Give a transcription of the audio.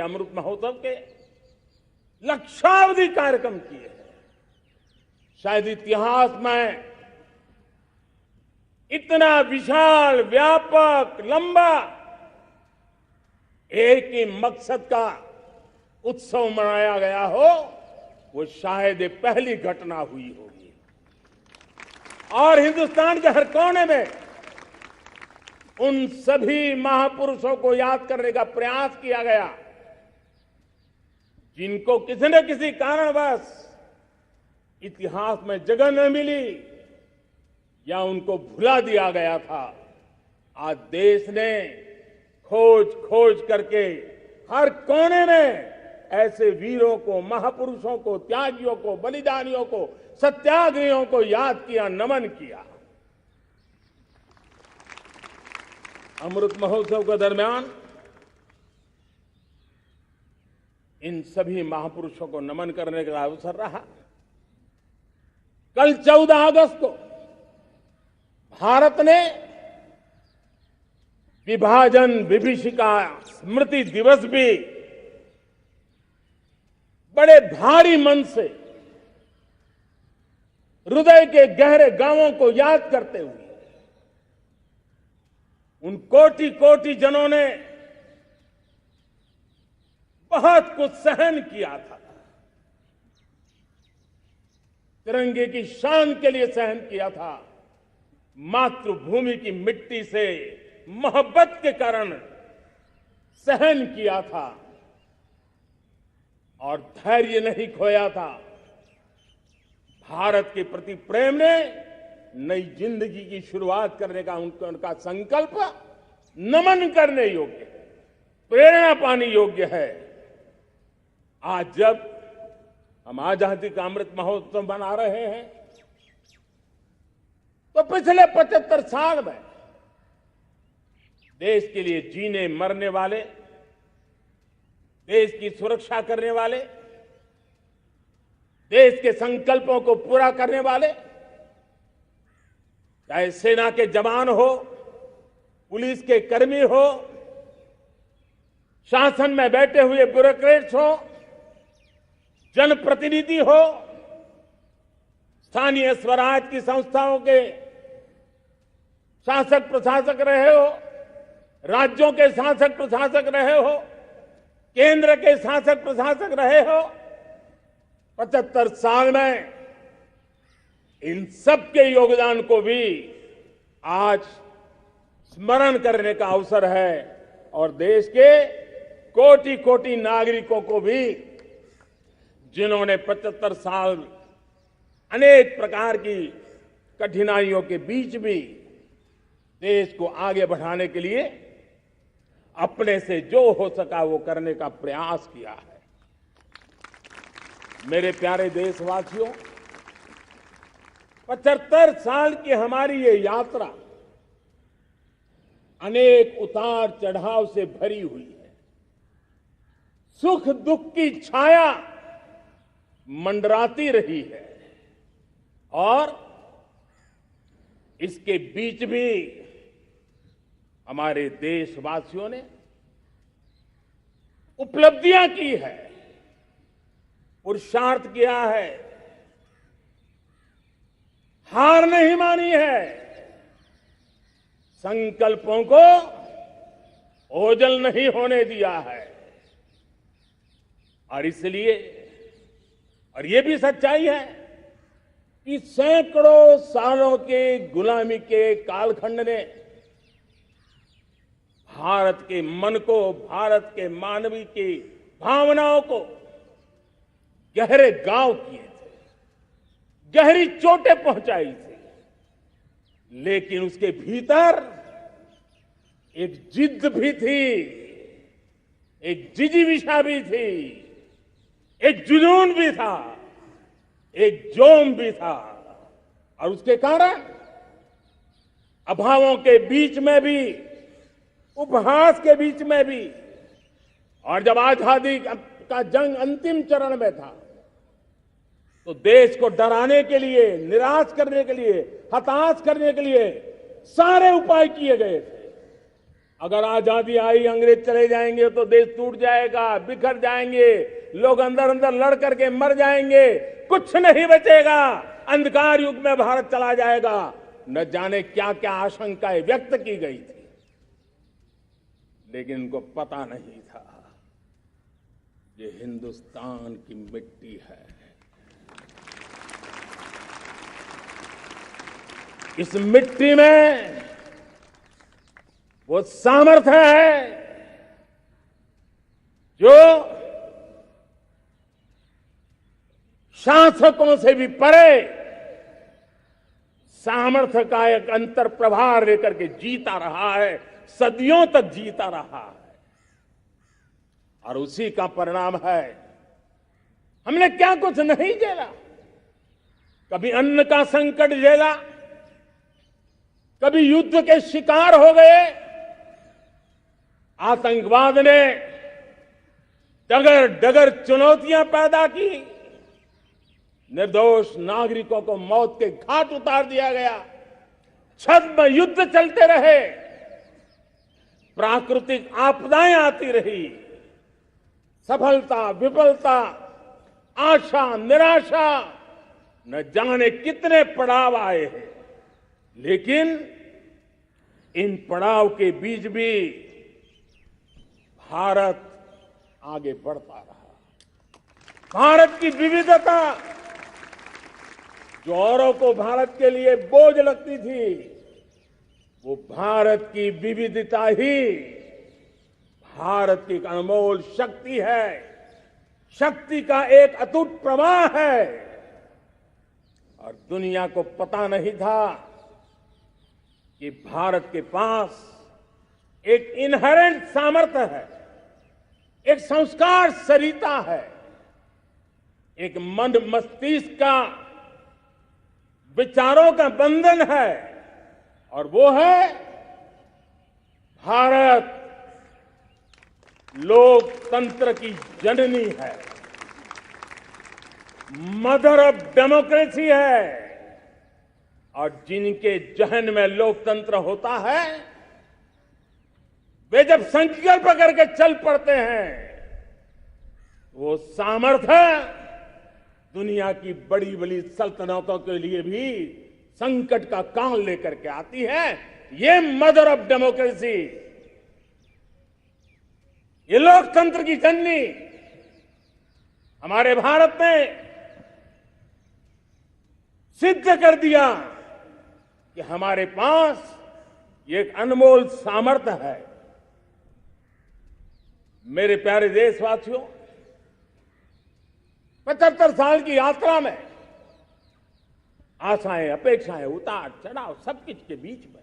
अमृत महोत्सव के लक्षावधि कार्यक्रम किए हैं। शायद इतिहास में इतना विशाल, व्यापक, लंबा एक ही मकसद का उत्सव मनाया गया हो, वो शायद ये पहली घटना हुई होगी। और हिंदुस्तान के हर कोने में उन सभी महापुरुषों को याद करने का प्रयास किया गया जिनको किसी न किसी कारणवश इतिहास में जगह न मिली या उनको भुला दिया गया था। आज देश ने खोज करके हर कोने में ऐसे वीरों को, महापुरुषों को, त्यागियों को, बलिदानियों को, सत्याग्रहियों को याद किया, नमन किया। अमृत महोत्सव के दरमियान इन सभी महापुरुषों को नमन करने का अवसर रहा। कल 14 अगस्त को भारत ने विभाजन विभीषिका स्मृति दिवस भी बड़े भारी मन से हृदय के गहरे गांवों को याद करते हुए उन कोटि कोटि जनों ने बहुत कुछ सहन किया था, तिरंगे की शान के लिए सहन किया था, मातृभूमि की मिट्टी से मोहब्बत के कारण सहन किया था और धैर्य नहीं खोया था। भारत के प्रति प्रेम ने नई जिंदगी की शुरुआत करने का उनका संकल्प नमन करने योग्य है, प्रेरणा पाने योग्य है। आज जब हम आजादी का अमृत महोत्सव मना रहे हैं तो पिछले 75 साल में देश के लिए जीने मरने वाले, देश की सुरक्षा करने वाले, देश के संकल्पों को पूरा करने वाले, चाहे सेना के जवान हो, पुलिस के कर्मी हो, शासन में बैठे हुए ब्यूरोक्रेट्स हो, जनप्रतिनिधि हो, स्थानीय स्वराज की संस्थाओं के शासक प्रशासक रहे हो, राज्यों के शासक प्रशासक रहे हो, केंद्र के शासक प्रशासक रहे हो, 75 साल में इन सबके योगदान को भी आज स्मरण करने का अवसर है और देश के कोटि कोटि नागरिकों को भी जिन्होंने 75 साल अनेक प्रकार की कठिनाइयों के बीच भी देश को आगे बढ़ाने के लिए अपने से जो हो सका वो करने का प्रयास किया है। मेरे प्यारे देशवासियों, 75 साल की हमारी ये यात्रा अनेक उतार चढ़ाव से भरी हुई है। सुख दुख की छाया मंडराती रही है और इसके बीच भी हमारे देशवासियों ने उपलब्धियां की है, पुरुषार्थ किया है, हार नहीं मानी है, संकल्पों को ओझल नहीं होने दिया है। और इसलिए, और ये भी सच्चाई है कि सैकड़ों सालों के गुलामी के कालखंड ने भारत के मन को, भारत के मानवीय की भावनाओं को गहरे घाव किए थे, गहरी चोटें पहुंचाई थी, लेकिन उसके भीतर एक जिद भी थी, एक जिजीविषा भी थी, एक जुनून भी था, एक जोम भी था। और उसके कारण अभावों के बीच में भी, उपहास के बीच में भी, और जब आजादी का जंग अंतिम चरण में था तो देश को डराने के लिए, निराश करने के लिए, हताश करने के लिए सारे उपाय किए गए थे। अगर आजादी आई, अंग्रेज चले जाएंगे तो देश टूट जाएगा, बिखर जाएंगे, लोग अंदर अंदर लड़ करके मर जाएंगे, कुछ नहीं बचेगा, अंधकार युग में भारत चला जाएगा। न जाने क्या क्या आशंकाएं व्यक्त की गई थी, लेकिन उनको पता नहीं था ये हिंदुस्तान की मिट्टी है। इस मिट्टी में वो सामर्थ्य है जो शासकों से भी परे सामर्थ्य का एक अंतर प्रभार लेकर के जीता रहा है, सदियों तक जीता रहा है। और उसी का परिणाम है हमने क्या कुछ नहीं झेला। कभी अन्न का संकट झेला, कभी युद्ध के शिकार हो गए, आतंकवाद ने डगर डगर चुनौतियां पैदा की, निर्दोष नागरिकों को मौत के घाट उतार दिया गया, छद्म युद्ध चलते रहे, प्राकृतिक आपदाएं आती रही, सफलता विफलता, आशा निराशा, न जाने कितने पड़ाव आए हैं। लेकिन इन पड़ाव के बीच भी भारत आगे बढ़ता रहा। भारत की विविधता जो औरों को भारत के लिए बोझ लगती थी, वो भारत की विविधता ही भारत की एक अनमोल शक्ति है, शक्ति का एक अटूट प्रवाह है। और दुनिया को पता नहीं था कि भारत के पास एक इनहेरेंट सामर्थ्य है, एक संस्कार सरिता है, एक मन मस्तिष्क का विचारों का बंधन है, और वो है भारत लोकतंत्र की जननी है, मदर ऑफ डेमोक्रेसी है। और जिनके जहन में लोकतंत्र होता है, वे जब संकल्प करके चल पड़ते हैं, वो सामर्थ्य दुनिया की बड़ी बड़ी सल्तनतों के लिए भी संकट का काल लेकर के आती है। ये मदर ऑफ डेमोक्रेसी, ये लोकतंत्र की जननी हमारे भारत ने सिद्ध कर दिया कि हमारे पास ये एक अनमोल सामर्थ्य है। मेरे प्यारे देशवासियों, 75 साल की यात्रा में आशाएं, अपेक्षाएं, उतार चढ़ाव सब कुछ के बीच में